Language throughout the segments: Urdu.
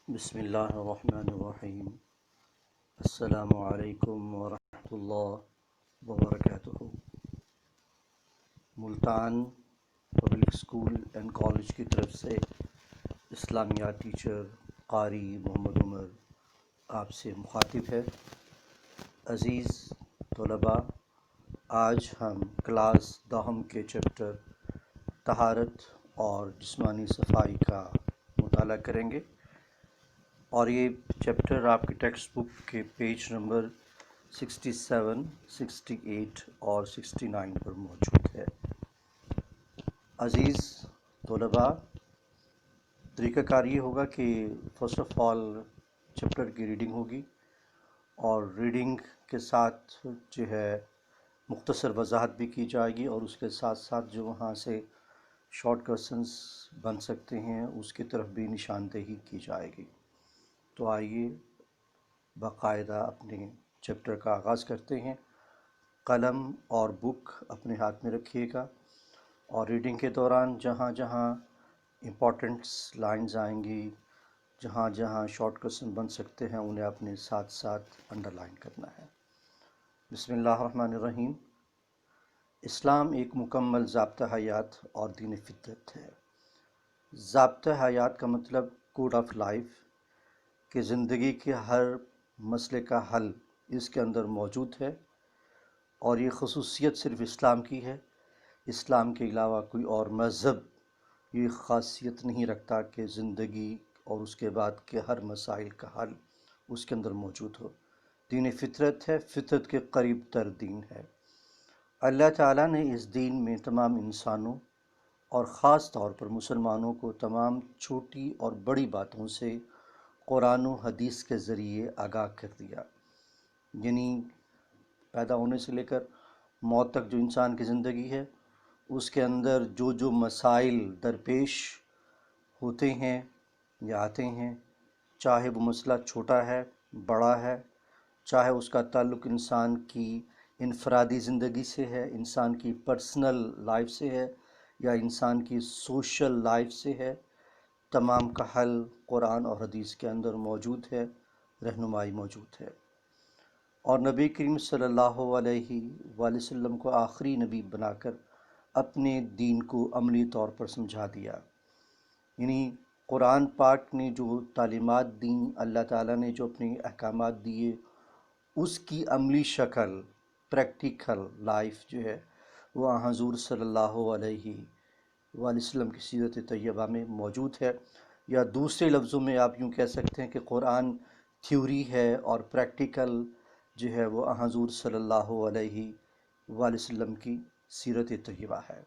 بسم اللہ الرحمن الرحیم۔ السلام علیکم ورحمۃ اللہ وبرکاتہ۔ Multan public school and college کی طرف سے اسلامیات ٹیچر قاری محمد عمر آپ سے مخاطب ہے۔ عزیز طلباء، آج ہم کلاس دہم کے چیپٹر طہارت اور جسمانی صفائی کا مطالعہ کریں گے، اور یہ چیپٹر آپ کے ٹیکسٹ بک کے پیج نمبر 67، 68 اور 69 پر موجود ہے۔ عزیز طلباء، طریقہ کار یہ ہوگا کہ فرسٹ آف آل چیپٹر کی ریڈنگ ہوگی، اور ریڈنگ کے ساتھ جو ہے مختصر وضاحت بھی کی جائے گی، اور اس کے ساتھ ساتھ جو وہاں سے شارٹ کوسچنس بن سکتے ہیں اس کی طرف بھی نشاندہی کی جائے گی۔ تو آئیے باقاعدہ اپنے چیپٹر کا آغاز کرتے ہیں۔ قلم اور بک اپنے ہاتھ میں رکھیے گا، اور ریڈنگ کے دوران جہاں جہاں امپورٹنٹس لائنز آئیں گی، جہاں جہاں شارٹ کوسچن بن سکتے ہیں، انہیں اپنے ساتھ ساتھ انڈر لائن کرنا ہے۔ بسم اللہ الرحمن الرحیم۔ اسلام ایک مکمل ضابطہ حیات اور دین فطرت ہے۔ ضابطہ حیات کا مطلب کوڈ آف لائف، کہ زندگی کے ہر مسئلے کا حل اس کے اندر موجود ہے، اور یہ خصوصیت صرف اسلام کی ہے۔ اسلام کے علاوہ کوئی اور مذہب یہ خاصیت نہیں رکھتا کہ زندگی اور اس کے بعد کے ہر مسائل کا حل اس کے اندر موجود ہو۔ دین فطرت ہے، فطرت کے قریب تر دین ہے۔ اللہ تعالیٰ نے اس دین میں تمام انسانوں اور خاص طور پر مسلمانوں کو تمام چھوٹی اور بڑی باتوں سے قرآن و حدیث کے ذریعے آگاہ کر دیا۔ یعنی پیدا ہونے سے لے کر موت تک جو انسان کی زندگی ہے، اس کے اندر جو جو مسائل درپیش ہوتے ہیں یا آتے ہیں، چاہے وہ مسئلہ چھوٹا ہے، بڑا ہے، چاہے اس کا تعلق انسان کی انفرادی زندگی سے ہے، انسان کی پرسنل لائف سے ہے، یا انسان کی سوشل لائف سے ہے، تمام کا حل قرآن اور حدیث کے اندر موجود ہے، رہنمائی موجود ہے۔ اور نبی کریم صلی اللہ علیہ وآلہ وسلم کو آخری نبی بنا کر اپنے دین کو عملی طور پر سمجھا دیا۔ یعنی قرآن پاک نے جو تعلیمات دیں، اللہ تعالیٰ نے جو اپنے احکامات دیے، اس کی عملی شکل، پریکٹیکل لائف جو ہے وہ حضور صلی اللہ علیہ وآلہ وسلم کی سیرت طیبہ میں موجود ہے۔ یا دوسرے لفظوں میں آپ یوں کہہ سکتے ہیں کہ قرآن تھیوری ہے، اور پریکٹیکل جو ہے وہ حضور صلی اللہ علیہ وآلہ وسلم کی سیرت طیبہ ہے۔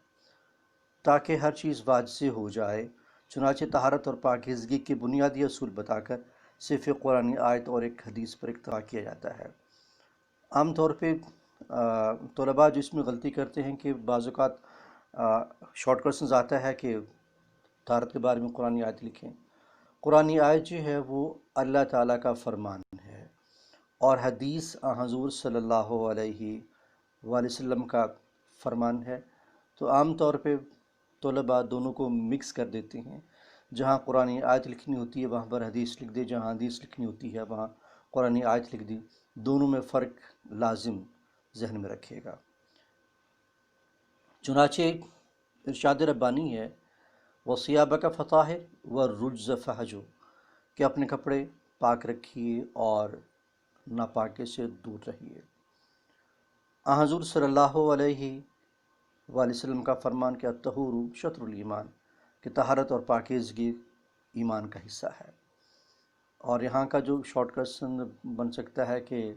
تاکہ ہر چیز واضح ہو جائے، چنانچہ طہارت اور پاکیزگی کے بنیادی اصول بتا کر صرف قرآن آیت اور ایک حدیث پر اکتفا کیا جاتا ہے۔ عام طور پہ طلباء جو اس میں غلطی کرتے ہیں کہ بعض اوقات شارٹ کوسچنز آتا ہے کہ طہارت کے بارے میں قرآن آیت لکھیں۔ قرآن آیت جو ہے وہ اللہ تعالیٰ کا فرمان ہے، اور حدیث حضور صلی اللہ علیہ وآلہ وسلم کا فرمان ہے۔ تو عام طور پہ طلباء دونوں کو مکس کر دیتے ہیں، جہاں قرآن آیت لکھنی ہوتی ہے وہاں پر حدیث لکھ دے، جہاں حدیث لکھنی ہوتی ہے وہاں قرآن آیت لکھ دی۔ دونوں میں فرق لازم ذہن میں رکھیے گا۔ چنانچہ ارشاد ربانی ہے، وَثِيَابَكَ فَطَهِّرْ وَالرُّجْزَ فَاهْجُرْ، کہ اپنے کپڑے پاک رکھیے اور ناپاکی سے دور رہیے۔ حضور صلی اللہ علیہ وآلہ وسلم کا فرمان کہ الطہور شطر الایمان، کہ طہارت اور پاکیزگی ایمان کا حصہ ہے۔ اور یہاں کا جو شارٹ کوسچن بن سکتا ہے کہ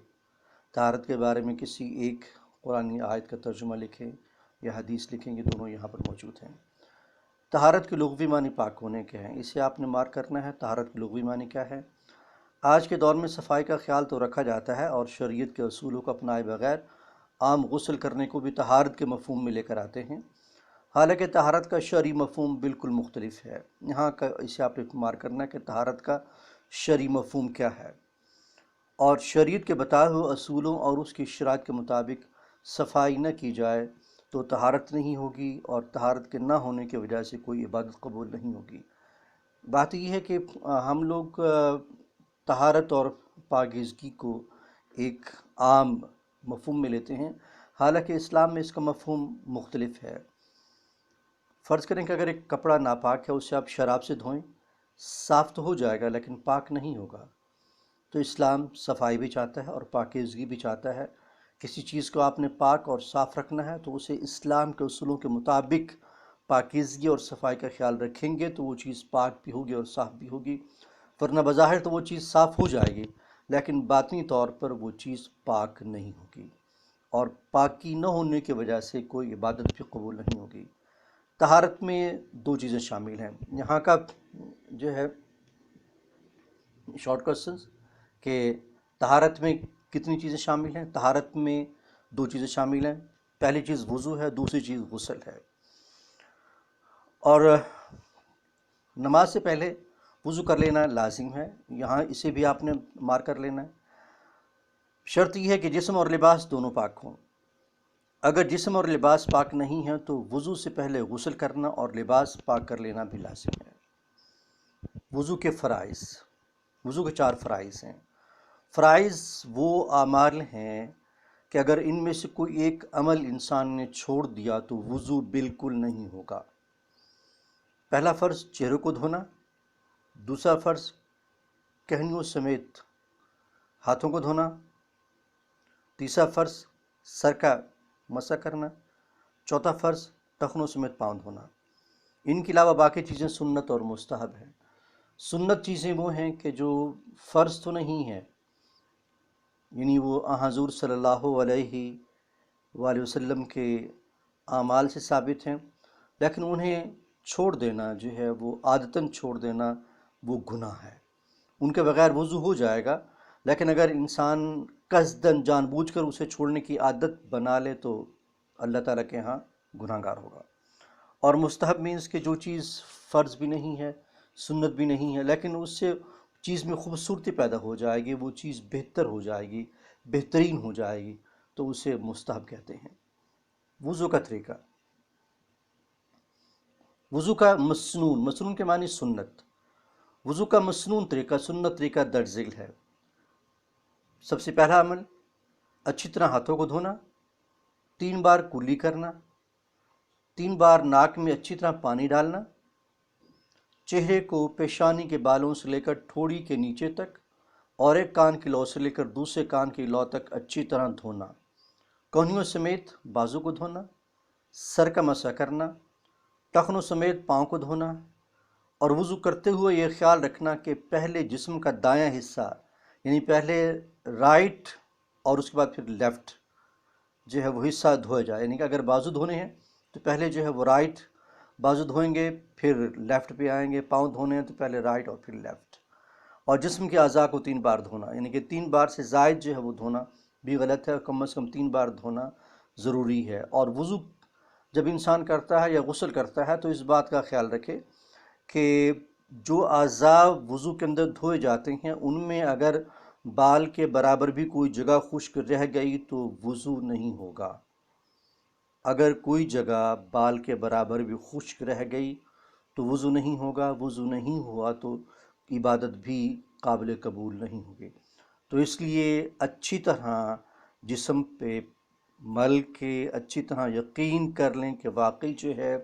طہارت کے بارے میں کسی ایک قرآن آیت کا ترجمہ لکھیں یا حدیث لکھیں، یہ دونوں یہاں پر موجود ہیں۔ طہارت کے لغوی معنی پاک ہونے کے ہیں، اسے آپ نے مارک کرنا ہے۔ طہارت کے لغوی معنی کیا ہے؟ آج کے دور میں صفائی کا خیال تو رکھا جاتا ہے، اور شریعت کے اصولوں کو اپنائے بغیر عام غسل کرنے کو بھی طہارت کے مفہوم میں لے کر آتے ہیں، حالانکہ طہارت کا شرعی مفہوم بالکل مختلف ہے۔ یہاں کا اسے آپ نے مارک کرنا ہے کہ طہارت کا شرعی مفہوم کیا ہے، اور شریعت کے بتائے ہوئے اصولوں اور اس کی شرائط کے مطابق صفائی نہ کی جائے تو طہارت نہیں ہوگی، اور طہارت کے نہ ہونے کی وجہ سے کوئی عبادت قبول نہیں ہوگی۔ بات یہ ہے کہ ہم لوگ طہارت اور پاکیزگی کو ایک عام مفہوم میں لیتے ہیں، حالانکہ اسلام میں اس کا مفہوم مختلف ہے۔ فرض کریں کہ اگر ایک کپڑا ناپاک ہے، اسے آپ شراب سے دھوئیں، صاف تو ہو جائے گا لیکن پاک نہیں ہوگا۔ تو اسلام صفائی بھی چاہتا ہے اور پاکیزگی بھی چاہتا ہے۔ کسی چیز کو آپ نے پاک اور صاف رکھنا ہے تو اسے اسلام کے اصولوں کے مطابق پاکیزگی اور صفائی کا خیال رکھیں گے تو وہ چیز پاک بھی ہوگی اور صاف بھی ہوگی، ورنہ بظاہر تو وہ چیز صاف ہو جائے گی لیکن باطنی طور پر وہ چیز پاک نہیں ہوگی، اور پاکی نہ ہونے کی وجہ سے کوئی عبادت بھی قبول نہیں ہوگی۔ طہارت میں دو چیزیں شامل ہیں۔ یہاں کا جو ہے شارٹ کوسچنز کہ طہارت میں کتنی چیزیں شامل ہیں؟ طہارت میں دو چیزیں شامل ہیں۔ پہلی چیز وضو ہے، دوسری چیز غسل ہے۔ اور نماز سے پہلے وضو کر لینا لازم ہے، یہاں اسے بھی آپ نے مار کر لینا ہے۔ شرط یہ ہے کہ جسم اور لباس دونوں پاک ہوں۔ اگر جسم اور لباس پاک نہیں ہیں تو وضو سے پہلے غسل کرنا اور لباس پاک کر لینا بھی لازم ہے۔ وضو کے فرائض، وضو کے 4 فرائض ہیں۔ فرائض وہ اعمال ہیں کہ اگر ان میں سے کوئی ایک عمل انسان نے چھوڑ دیا تو وضو بالکل نہیں ہوگا۔ پہلا فرض چہرے کو دھونا، دوسرا فرض کہنیوں سمیت ہاتھوں کو دھونا، تیسرا فرض سر کا مسح کرنا، چوتھا فرض ٹخنوں سمیت پاؤں دھونا۔ ان کے علاوہ باقی چیزیں سنت اور مستحب ہیں۔ سنت چیزیں وہ ہیں کہ جو فرض تو نہیں ہیں، یعنی وہ حضور صلی اللہ علیہ وآلہ وسلم کے اعمال سے ثابت ہیں، لیکن انہیں چھوڑ دینا جو ہے وہ عادتاً چھوڑ دینا وہ گناہ ہے۔ ان کے بغیر وضو ہو جائے گا، لیکن اگر انسان قصداً جان بوجھ کر اسے چھوڑنے کی عادت بنا لے تو اللہ تعالیٰ کے ہاں گناہ گار ہوگا۔ اور مستحب مینس کہ جو چیز فرض بھی نہیں ہے، سنت بھی نہیں ہے، لیکن اس سے چیز میں خوبصورتی پیدا ہو جائے گی، وہ چیز بہتر ہو جائے گی، بہترین ہو جائے گی، تو اسے مستحب کہتے ہیں۔ وضو کا طریقہ، وضو کا مسنون، مسنون کے معنی سنت۔ وضو کا مسنون طریقہ، سنت طریقہ درج ذیل ہے۔ سب سے پہلا عمل اچھی طرح ہاتھوں کو دھونا، 3 بار کلی کرنا، 3 بار ناک میں اچھی طرح پانی ڈالنا، چہرے کو پیشانی کے بالوں سے لے کر ٹھوڑی کے نیچے تک اور ایک کان کی لو سے لے کر دوسرے کان کی لو تک اچھی طرح دھونا، کہنیوں سمیت بازو کو دھونا، سر کا مسح کرنا، ٹخنوں سمیت پاؤں کو دھونا، اور وضو کرتے ہوئے یہ خیال رکھنا کہ پہلے جسم کا دایاں حصہ، یعنی پہلے رائٹ اور اس کے بعد پھر لیفٹ جو ہے وہ حصہ دھویا جائے، یعنی کہ اگر بازو دھونے ہیں تو پہلے جو ہے وہ رائٹ بازو دھوئیں گے، پھر لیفٹ پہ آئیں گے، پاؤں دھونے ہیں تو پہلے رائٹ اور پھر لیفٹ۔ اور جسم کے اعضاء کو 3 بار دھونا، یعنی کہ 3 بار سے زائد جو ہے وہ دھونا بھی غلط ہے، کم از کم 3 بار دھونا ضروری ہے۔ اور وضو جب انسان کرتا ہے یا غسل کرتا ہے تو اس بات کا خیال رکھے کہ جو اعضاء وضو کے اندر دھوئے جاتے ہیں ان میں اگر بال کے برابر بھی کوئی جگہ خشک رہ گئی تو وضو نہیں ہوگا۔ اگر کوئی جگہ بال کے برابر بھی خشک رہ گئی تو وضو نہیں ہوگا، وضو نہیں ہوا تو عبادت بھی قابل قبول نہیں ہوگی۔ تو اس لیے اچھی طرح جسم پہ مل کے اچھی طرح یقین کر لیں کہ واقعی جو ہے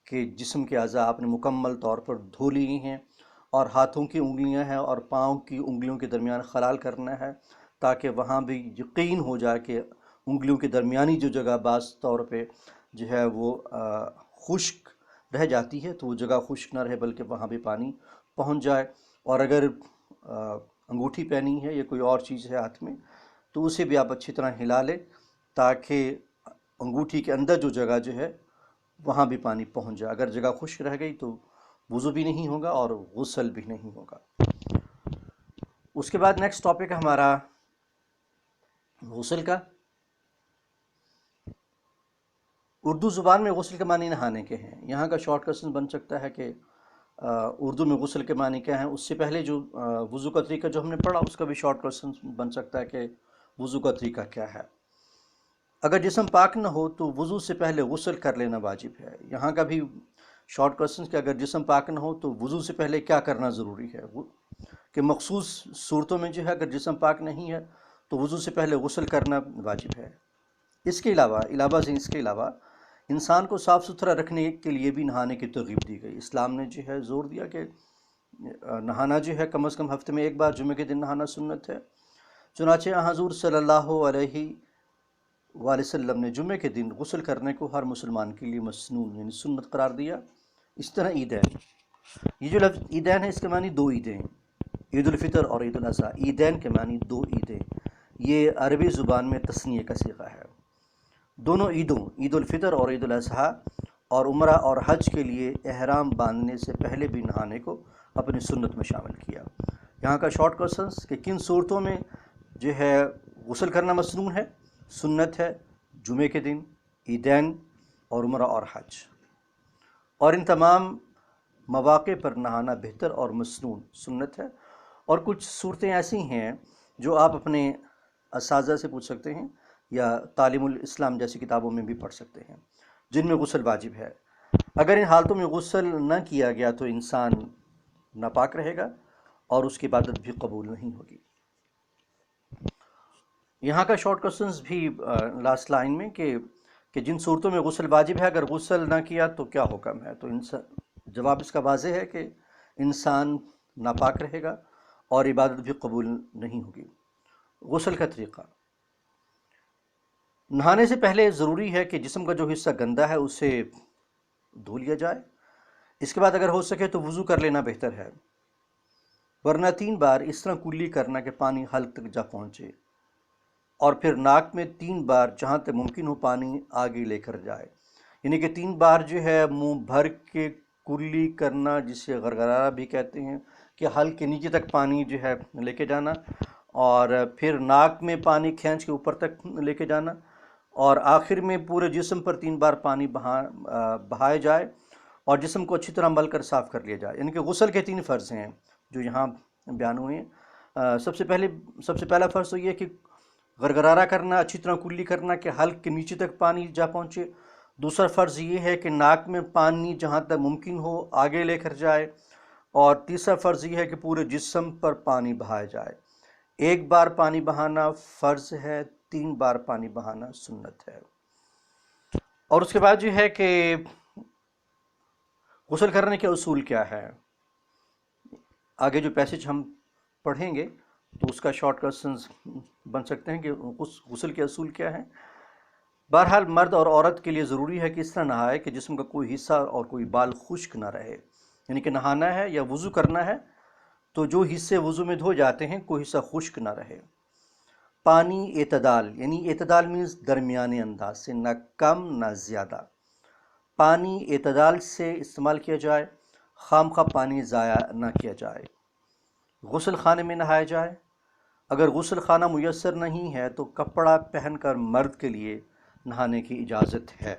کہ جسم کے اعضاء آپ نے مکمل طور پر دھو لیے ہیں، اور ہاتھوں کی انگلیاں ہیں اور پاؤں کی انگلیوں کے درمیان خلال کرنا ہے تاکہ وہاں بھی یقین ہو جائے کہ انگلیوں کے درمیانی جو جگہ بعض طور پہ جو ہے وہ خشک رہ جاتی ہے تو وہ جگہ خشک نہ رہے بلکہ وہاں بھی پانی پہنچ جائے۔ اور اگر انگوٹھی پہنی ہے یا کوئی اور چیز ہے ہاتھ میں تو اسے بھی آپ اچھی طرح ہلا لیں تاکہ انگوٹھی کے اندر جو جگہ جو ہے وہاں بھی پانی پہنچ جائے۔ اگر جگہ خشک رہ گئی تو وضو بھی نہیں ہوگا اور غسل بھی نہیں ہوگا۔ اس کے بعد نیکسٹ ٹاپک ہے ہمارا غسل کا۔ اردو زبان میں غسل کے معنی نہانے کے ہیں۔ یہاں کا شارٹ کوسچن بن سکتا ہے کہ اردو میں غسل کے معنی کیا ہیں؟ اس سے پہلے جو وضو کا طریقہ جو ہم نے پڑھا اس کا بھی شارٹ کوسچن بن سکتا ہے کہ وضو کا طریقہ کیا ہے۔ اگر جسم پاک نہ ہو تو وضو سے پہلے غسل کر لینا واجب ہے۔ یہاں کا بھی شارٹ کوشچن کہ اگر جسم پاک نہ ہو تو وضو سے پہلے کیا کرنا ضروری ہے، کہ مخصوص صورتوں میں جو ہے اگر جسم پاک نہیں ہے تو وضو سے پہلے غسل کرنا واجب ہے۔ اس کے علاوہ انسان کو صاف ستھرا رکھنے کے لیے بھی نہانے کی ترغیب دی گئی۔ اسلام نے جو ہے زور دیا کہ نہانا جو ہے کم از کم ہفتے میں ایک بار جمعے کے دن نہانا سنت ہے۔ چنانچہ حضور صلی اللہ علیہ وآلہ وسلم نے جمعے کے دن غسل کرنے کو ہر مسلمان کے لیے مسنون یعنی سنت قرار دیا۔ اس طرح عیدین، یہ جو لفظ عیدین ہے اس کے معنی دو عیدیں، عید الفطر اور عید الاضحیٰ۔ عیدین کے معنی دو عیدیں، یہ عربی زبان میں تثنیہ کا صیغہ ہے۔ دونوں عیدوں عید الفطر اور عید الاضحیٰ اور عمرہ اور حج کے لیے احرام باندھنے سے پہلے بھی نہانے کو اپنی سنت میں شامل کیا۔ یہاں کا شارٹ کوشچنس کہ کن صورتوں میں جو ہے غسل کرنا مسنون ہے، سنت ہے جمعے کے دن، عیدین اور عمرہ اور حج، اور ان تمام مواقع پر نہانا بہتر اور مسنون سنت ہے۔ اور کچھ صورتیں ایسی ہیں جو آپ اپنے اساتذہ سے پوچھ سکتے ہیں یا تعلیم الاسلام جیسی کتابوں میں بھی پڑھ سکتے ہیں جن میں غسل واجب ہے۔ اگر ان حالتوں میں غسل نہ کیا گیا تو انسان ناپاک رہے گا اور اس کی عبادت بھی قبول نہیں ہوگی۔ یہاں کا شارٹ کوشچنس بھی لاسٹ لائن میں کہ جن صورتوں میں غسل واجب ہے اگر غسل نہ کیا تو کیا حکم ہے، تو جواب اس کا واضح ہے کہ انسان ناپاک رہے گا اور عبادت بھی قبول نہیں ہوگی۔ غسل کا طریقہ، نہانے سے پہلے ضروری ہے کہ جسم کا جو حصہ گندا ہے اسے دھو لیا جائے۔ اس کے بعد اگر ہو سکے تو وضو کر لینا بہتر ہے، ورنہ 3 بار اس طرح کلی کرنا کہ پانی حلق تک جا پہنچے، اور پھر ناک میں 3 بار جہاں تک ممکن ہو پانی آگے لے کر جائے، یعنی کہ 3 بار جو ہے منہ بھر کے کلی کرنا، جسے غرغرارہ بھی کہتے ہیں، کہ حلق کے نیچے تک پانی جو ہے لے کے جانا، اور پھر ناک میں پانی کھینچ کے اوپر تک لے کے جانا، اور آخر میں پورے جسم پر 3 بار پانی بہایا جائے اور جسم کو اچھی طرح مل کر صاف کر لیا جائے۔ یعنی کہ غسل کے 3 فرض ہیں جو یہاں بیان ہوئے ہیں۔ سب سے پہلا فرض تو یہ کہ غرغرارہ کرنا، اچھی طرح کلی کرنا کہ حلق کے نیچے تک پانی جا پہنچے۔ دوسرا فرض یہ ہے کہ ناک میں پانی جہاں تک ممکن ہو آگے لے کر جائے، اور تیسرا فرض یہ ہے کہ پورے جسم پر پانی بہایا جائے۔ 1 بار پانی بہانا فرض ہے، 3 بار پانی بہانا سنت ہے۔ اور اس کے بعد جو ہے کہ غسل کرنے کے اصول کیا ہے، آگے جو پیسج ہم پڑھیں گے تو اس کا شارٹ کوسچنز بن سکتے ہیں کہ غسل کے اصول کیا ہیں۔ بہرحال مرد اور عورت کے لیے ضروری ہے کہ اس طرح نہائے کہ جسم کا کوئی حصہ اور کوئی بال خشک نہ رہے، یعنی کہ نہانا ہے یا وضو کرنا ہے تو جو حصے وضو میں دھو جاتے ہیں کوئی حصہ خشک نہ رہے۔ پانی اعتدال، یعنی اعتدال مینز درمیانے انداز سے، نہ کم نہ زیادہ۔ پانی اعتدال سے استعمال کیا جائے، خام خواہ پانی ضائع نہ کیا جائے۔ غسل خانے میں نہایا جائے، اگر غسل خانہ میسر نہیں ہے تو کپڑا پہن کر مرد کے لیے نہانے کی اجازت ہے،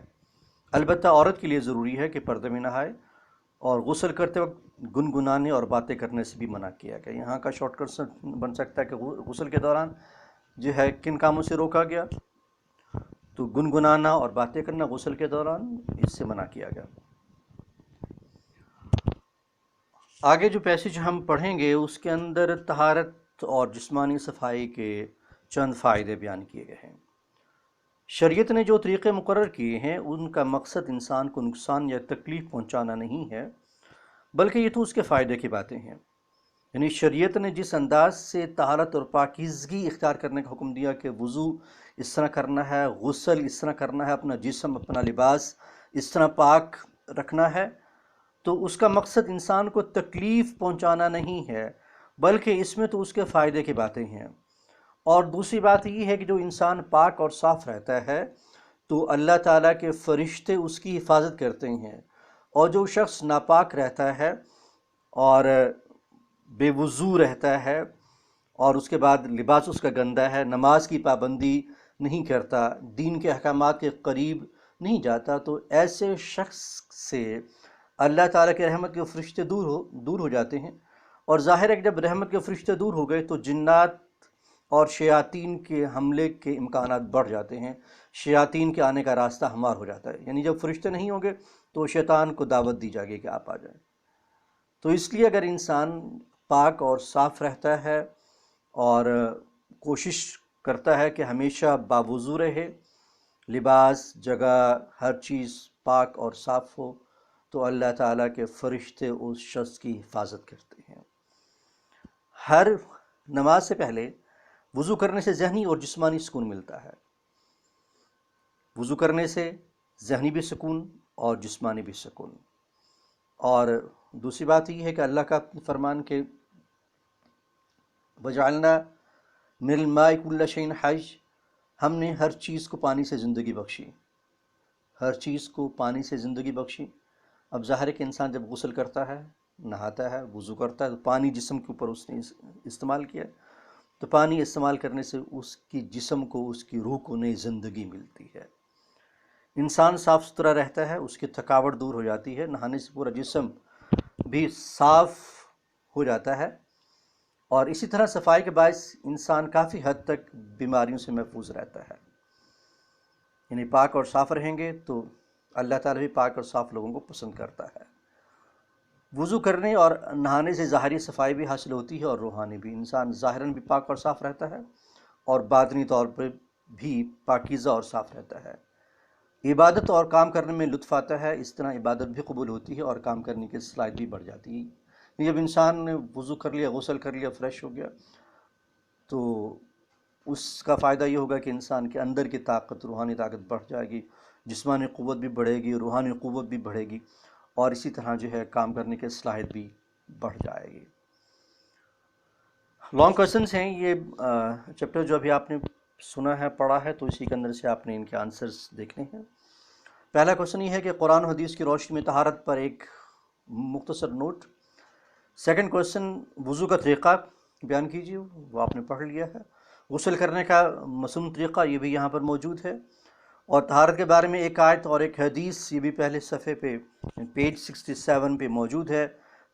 البتہ عورت کے لیے ضروری ہے کہ پردے میں نہائے، اور غسل کرتے وقت گنگنانے اور باتیں کرنے سے بھی منع کیا گیا۔ یہاں کا شارٹ کوسچن بن سکتا ہے کہ غسل کے دوران جو ہے کن کاموں سے روکا گیا، تو گنگنانا اور باتیں کرنا غسل کے دوران اس سے منع کیا گیا۔ آگے جو پیسج ہم پڑھیں گے اس کے اندر طہارت اور جسمانی صفائی کے چند فائدے بیان کیے گئے ہیں۔ شریعت نے جو طریقے مقرر کیے ہیں ان کا مقصد انسان کو نقصان یا تکلیف پہنچانا نہیں ہے، بلکہ یہ تو اس کے فائدے کی باتیں ہیں۔ یعنی شریعت نے جس انداز سے طہارت اور پاکیزگی اختیار کرنے کا حکم دیا کہ وضو اس طرح کرنا ہے، غسل اس طرح کرنا ہے، اپنا جسم اپنا لباس اس طرح پاک رکھنا ہے، تو اس کا مقصد انسان کو تکلیف پہنچانا نہیں ہے، بلکہ اس میں تو اس کے فائدے کی باتیں ہیں۔ اور دوسری بات یہ ہے کہ جو انسان پاک اور صاف رہتا ہے تو اللہ تعالیٰ کے فرشتے اس کی حفاظت کرتے ہیں، اور جو شخص ناپاک رہتا ہے اور بے وضو رہتا ہے اور اس کے بعد لباس اس کا گندا ہے، نماز کی پابندی نہیں کرتا، دین کے احکامات کے قریب نہیں جاتا، تو ایسے شخص سے اللہ تعالیٰ کے رحمت کے فرشتے دور ہو جاتے ہیں۔ اور ظاہر ہے کہ جب رحمت کے فرشتے دور ہو گئے تو جنات اور شیاطین کے حملے کے امکانات بڑھ جاتے ہیں، شیاطین کے آنے کا راستہ ہموار ہو جاتا ہے، یعنی جب فرشتے نہیں ہوں گے تو شیطان کو دعوت دی جائے گی کہ آپ آ جائیں۔ تو اس لیے اگر انسان پاک اور صاف رہتا ہے اور کوشش کرتا ہے کہ ہمیشہ باوضو رہے، لباس، جگہ، ہر چیز پاک اور صاف ہو، تو اللہ تعالیٰ کے فرشتے اس شخص کی حفاظت کرتے ہیں۔ ہر نماز سے پہلے وضو کرنے سے ذہنی اور جسمانی سکون ملتا ہے۔ وضو کرنے سے ذہنی بھی سکون اور جسمانی بھی سکون۔ اور دوسری بات یہ ہے کہ اللہ کا فرمان کہ وَجَعَلْنَا مِنَ الْمَاءِ كُلَّ شَيْءٍ حَيٍّ، ہم نے ہر چیز کو پانی سے زندگی بخشی، ہر چیز کو پانی سے زندگی بخشی۔ اب ظاہر ہے کہ انسان جب غسل کرتا ہے، نہاتا ہے، وضو کرتا ہے، تو پانی جسم کے اوپر اس نے استعمال کیا، تو پانی استعمال کرنے سے اس کی جسم کو، اس کی روح کو نئی زندگی ملتی ہے۔ انسان صاف ستھرا رہتا ہے، اس کی تھکاوٹ دور ہو جاتی ہے، نہانے سے پورا جسم بھی صاف ہو جاتا ہے، اور اسی طرح صفائی کے باعث انسان کافی حد تک بیماریوں سے محفوظ رہتا ہے۔ یعنی پاک اور صاف رہیں گے تو اللہ تعالیٰ بھی پاک اور صاف لوگوں کو پسند کرتا ہے۔ وضو کرنے اور نہانے سے ظاہری صفائی بھی حاصل ہوتی ہے اور روحانی بھی۔ انسان ظاہراً بھی پاک اور صاف رہتا ہے اور باطنی طور پر بھی پاکیزہ اور صاف رہتا ہے۔ عبادت اور کام کرنے میں لطف آتا ہے، اس طرح عبادت بھی قبول ہوتی ہے اور کام کرنے کی صلاحیت بھی بڑھ جاتی ہے۔ جب انسان نے وضو کر لیا، غسل کر لیا، فریش ہو گیا، تو اس کا فائدہ یہ ہوگا کہ انسان کے اندر کی طاقت، روحانی طاقت بڑھ جائے گی، جسمانی قوت بھی بڑھے گی، روحانی قوت بھی بڑھے گی، اور اسی طرح جو ہے کام کرنے کی صلاحیت بھی بڑھ جائے گی۔ لانگ کویسچنس ہیں یہ چیپٹر جو ابھی آپ نے سنا ہے، پڑھا ہے، تو اسی کے اندر سے آپ نے ان کے آنسرز دیکھنے ہیں۔ پہلا کویسچن یہ ہے کہ قرآن و حدیث کی روشنی میں طہارت پر ایک مختصر نوٹ۔ سیکنڈ کویسچن، وضو کا طریقہ بیان کیجیے، وہ آپ نے پڑھ لیا ہے۔ غسل کرنے کا مسنون طریقہ یہ بھی یہاں پر موجود ہے، اور طہارت کے بارے میں ایک آیت اور ایک حدیث یہ بھی پہلے صفحے پہ پیج 67 پہ موجود ہے۔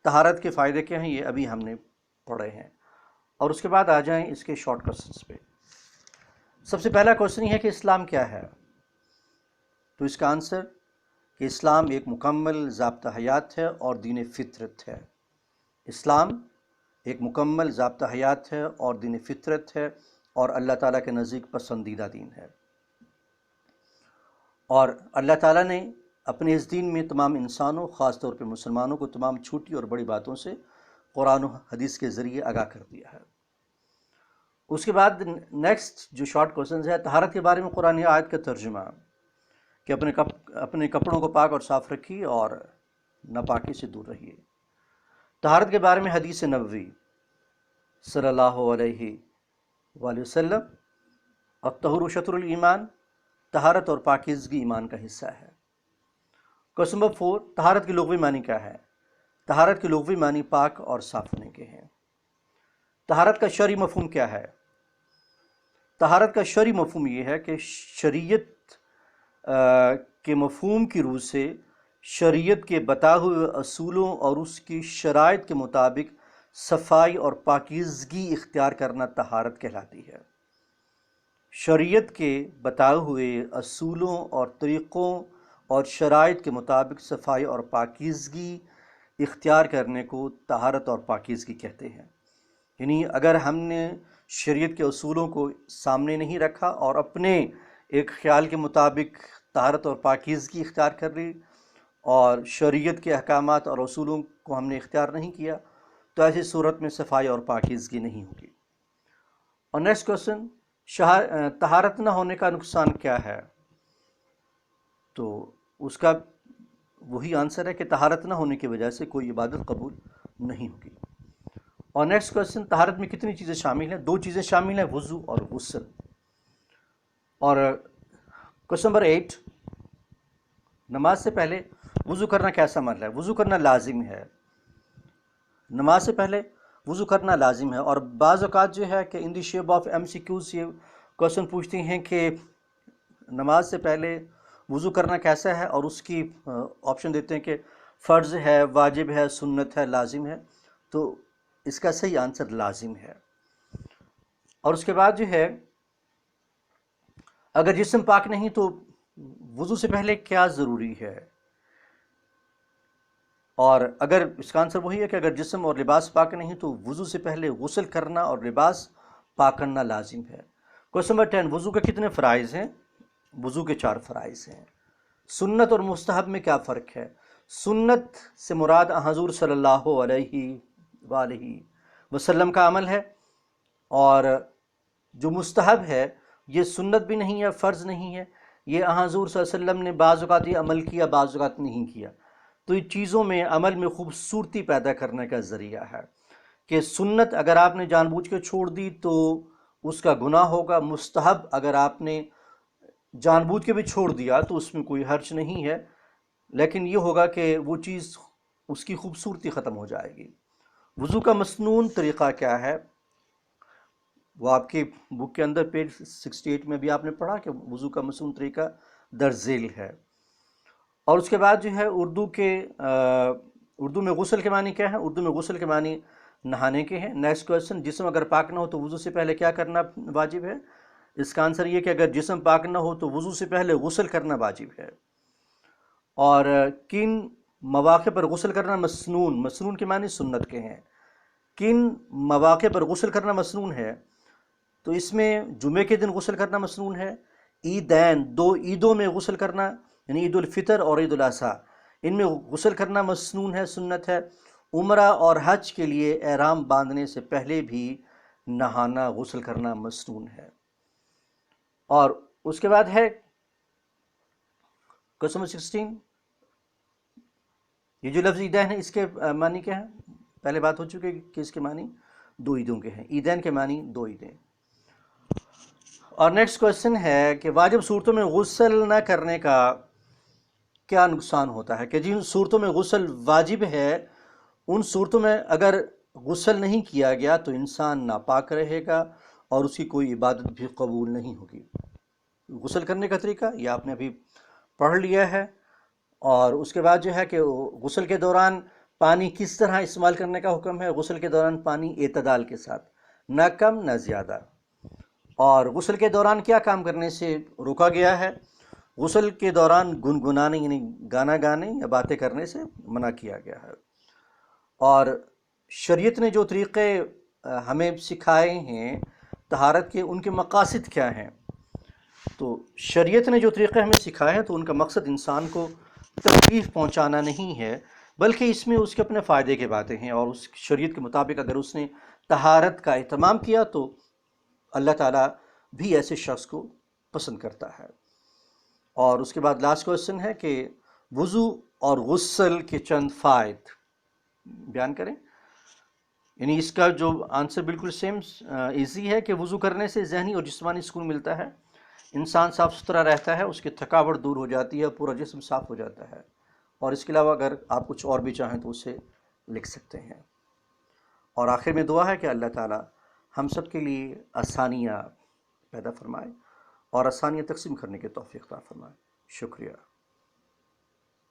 طہارت کے فائدے کیا ہیں یہ ابھی ہم نے پڑھے ہیں، اور اس کے بعد آ جائیں اس کے شارٹ کویسچنس پہ۔ سب سے پہلا کویسچن یہ ہے کہ اسلام کیا ہے؟ تو اس کا آنسر کہ اسلام ایک مکمل ضابطہ حیات ہے اور دین فطرت ہے۔ اسلام ایک مکمل ضابطہ حیات ہے اور دین فطرت ہے، اور اللہ تعالیٰ کے نزدیک پسندیدہ دین ہے۔ اور اللہ تعالیٰ نے اپنے اس دین میں تمام انسانوں، خاص طور پہ مسلمانوں کو تمام چھوٹی اور بڑی باتوں سے قرآن و حدیث کے ذریعے آگاہ کر دیا ہے۔ اس کے بعد نیکسٹ جو شارٹ کویسچنز ہے، طہارت کے بارے میں قرآن آیت کا ترجمہ، کہ اپنے کپڑوں کو پاک اور صاف رکھیے اور ناپاکی سے دور رہیے۔ طہارت کے بارے میں حدیث نبوی صلی اللہ علیہ وآلہ وسلم، الطہور شطر الایمان، طہارت اور پاکیزگی ایمان کا حصہ ہے۔ کویسچن نمبر 4، طہارت کی لغوی معنی کیا ہے؟ طہارت کی لغوی معنی پاک اور صاف ہونے کے ہیں۔ طہارت کا شرعی مفہوم کیا ہے؟ طہارت کا شرعی مفہوم یہ ہے کہ شریعت کے مفہوم کی روح سے شریعت کے بتائے ہوئے اصولوں اور اس کی شرائط کے مطابق صفائی اور پاکیزگی اختیار کرنا طہارت کہلاتی ہے۔ شریعت کے بتائے ہوئے اصولوں اور طریقوں اور شرائط کے مطابق صفائی اور پاکیزگی اختیار کرنے کو طہارت اور پاکیزگی کہتے ہیں۔ یعنی اگر ہم نے شریعت کے اصولوں کو سامنے نہیں رکھا اور اپنے ایک خیال کے مطابق طہارت اور پاکیزگی اختیار کر لی، اور شریعت کے احکامات اور اصولوں کو ہم نے اختیار نہیں کیا، تو ایسی صورت میں صفائی اور پاکیزگی نہیں ہوگی۔ اور نیکسٹ کویسچن، طہارت نہ ہونے کا نقصان کیا ہے؟ تو اس کا وہی آنسر ہے کہ طہارت نہ ہونے کی وجہ سے کوئی عبادت قبول نہیں ہوگی۔ اور نیکسٹ کویسچن، طہارت میں کتنی چیزیں شامل ہیں؟ 2 چیزیں شامل ہیں، وضو اور غسل۔ اور کویسچن نمبر 8، نماز سے پہلے وضو کرنا کیسا عمل ہے؟ وضو کرنا لازم ہے، نماز سے پہلے وضو کرنا لازم ہے۔ اور بعض اوقات جو ہے کہ ان دی شیپ آف MCQs یہ کویسچن پوچھتی ہیں کہ نماز سے پہلے وضو کرنا کیسا ہے، اور اس کی آپشن دیتے ہیں کہ فرض ہے، واجب ہے، سنت ہے، لازم ہے۔ تو اس کا صحیح آنسر لازم ہے۔ اور اس کے بعد جو ہے اگر جسم پاک نہیں تو وضو سے پہلے کیا ضروری ہے؟ اور اگر اس کا آنسر وہی ہے کہ اگر جسم اور لباس پاک نہیں تو وضو سے پہلے غسل کرنا اور لباس پاک کرنا لازم ہے۔ کوشچن نمبر 10، وضو کے کتنے فرائض ہیں؟ وضو کے 4 فرائض ہیں۔ سنت اور مستحب میں کیا فرق ہے؟ سنت سے مراد حضور صلی اللہ علیہ وآلہ وسلم کا عمل ہے، اور جو مستحب ہے یہ سنت بھی نہیں ہے، فرض نہیں ہے، یہ حضور صلی اللہ علیہ وسلم نے بعض اوقات یہ عمل کیا، بعض اوقات نہیں کیا۔ تو یہ چیزوں میں عمل میں خوبصورتی پیدا کرنے کا ذریعہ ہے کہ سنت اگر آپ نے جان بوجھ کے چھوڑ دی تو اس کا گناہ ہوگا، مستحب اگر آپ نے جان بوجھ کے بھی چھوڑ دیا تو اس میں کوئی حرج نہیں ہے، لیکن یہ ہوگا کہ وہ چیز اس کی خوبصورتی ختم ہو جائے گی۔ وضو کا مسنون طریقہ کیا ہے؟ وہ آپ کی بک کے اندر پیج 68 میں بھی آپ نے پڑھا کہ وضو کا مسنون طریقہ درج ذیل ہے۔ اور اس کے بعد جو ہے اردو میں غسل کے معنی کیا ہے؟ اردو میں غسل کے معنی نہانے کے ہیں۔ نیکسٹ کویسچن، جسم اگر پاک نہ ہو تو وضو سے پہلے کیا کرنا واجب ہے؟ اس کا آنسر یہ کہ اگر جسم پاک نہ ہو تو وضو سے پہلے غسل کرنا واجب ہے۔ اور کن مواقع پر غسل کرنا مسنون؟ مسنون کے معنی سنت کے ہیں۔ کن مواقع پر غسل کرنا مسنون ہے؟ تو اس میں جمعے کے دن غسل کرنا مسنون ہے، عیدین 2 عیدوں میں غسل کرنا یعنی عید الفطر اور عید الاضحیٰ، ان میں غسل کرنا مسنون ہے، سنت ہے۔ عمرہ اور حج کے لیے احرام باندھنے سے پہلے بھی نہانا، غسل کرنا مسنون ہے۔ اور اس کے بعد ہے کوسچن نمبر 16، یہ جو لفظ عیدین ہے اس کے معنی کیا ہے؟ پہلے بات ہو چکی کہ اس کے معنی 2 عیدوں کے ہیں، عیدین کے معنی 2 عیدیں۔ اور نیکسٹ کویسچن ہے کہ واجب صورتوں میں غسل نہ کرنے کا کیا نقصان ہوتا ہے؟ کہ جن صورتوں میں غسل واجب ہے ان صورتوں میں اگر غسل نہیں کیا گیا تو انسان ناپاک رہے گا اور اس کی کوئی عبادت بھی قبول نہیں ہوگی۔ غسل کرنے کا طریقہ یہ آپ نے ابھی پڑھ لیا ہے، اور اس کے بعد جو ہے کہ غسل کے دوران پانی کس طرح استعمال کرنے کا حکم ہے؟ غسل کے دوران پانی اعتدال کے ساتھ، نہ کم نہ زیادہ۔ اور غسل کے دوران کیا کام کرنے سے روکا گیا ہے؟ غسل کے دوران گنگنانے یعنی گانا گانے یا باتیں کرنے سے منع کیا گیا ہے۔ اور شریعت نے جو طریقے ہمیں سکھائے ہیں طہارت کے، ان کے مقاصد کیا ہیں؟ تو شریعت نے جو طریقے ہمیں سکھائے ہیں تو ان کا مقصد انسان کو تکلیف پہنچانا نہیں ہے، بلکہ اس میں اس کے اپنے فائدے کی باتیں ہیں، اور اس شریعت کے مطابق اگر اس نے طہارت کا اہتمام کیا تو اللہ تعالیٰ بھی ایسے شخص کو پسند کرتا ہے۔ اور اس کے بعد لاسٹ کویسچن ہے کہ وضو اور غسل کے چند فوائد بیان کریں۔ یعنی اس کا جو آنسر بالکل سیم ایزی ہے کہ وضو کرنے سے ذہنی اور جسمانی سکون ملتا ہے، انسان صاف ستھرا رہتا ہے، اس کی تھکاوٹ دور ہو جاتی ہے، پورا جسم صاف ہو جاتا ہے۔ اور اس کے علاوہ اگر آپ کچھ اور بھی چاہیں تو اسے لکھ سکتے ہیں۔ اور آخر میں دعا ہے کہ اللہ تعالیٰ ہم سب کے لیے آسانیاں پیدا فرمائے اور آسانیاں تقسیم کرنے کی توفیق عطا فرمائے۔ شکریہ۔